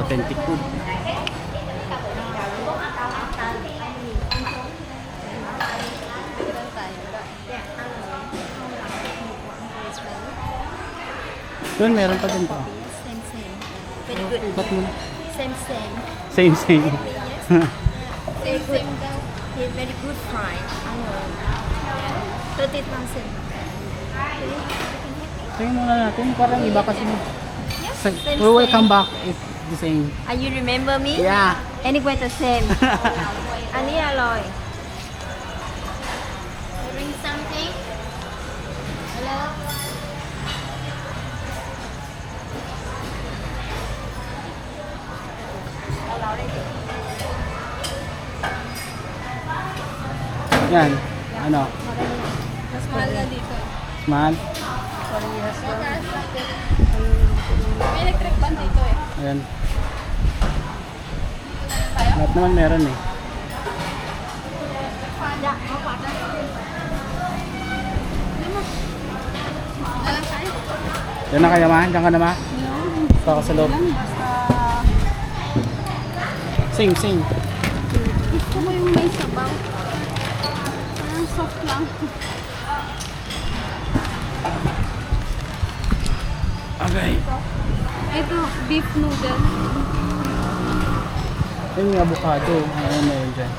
authentic food. Doon, meron pa din pa. Same, same. Very good. Ba't mo? Same, same. Same, same. Very good. Yeah, very good fry. 30%. Tingnan muna natin. Parang iba kasi. Same, We will same. come back if the same. Are you remember me? Yeah. Anyway, the same. อันนี้อร่อย Bring something. Hello. Yan. Ano? Mas mahal na dito. Mahal? May electric fan dito eh. Ayan. Lahat naman meron eh. Dạ, không quạt đâu. Đúng không? Dalang tayo. Diyan na kaya ma? Diyan ka na ma? Ito ako sa loob. Sing, sing. Gusto mo yung may sabaw. Parang soft lang. Okay. Ito, beef noodle. Ayun yung avocado. Ayun na yun dyan.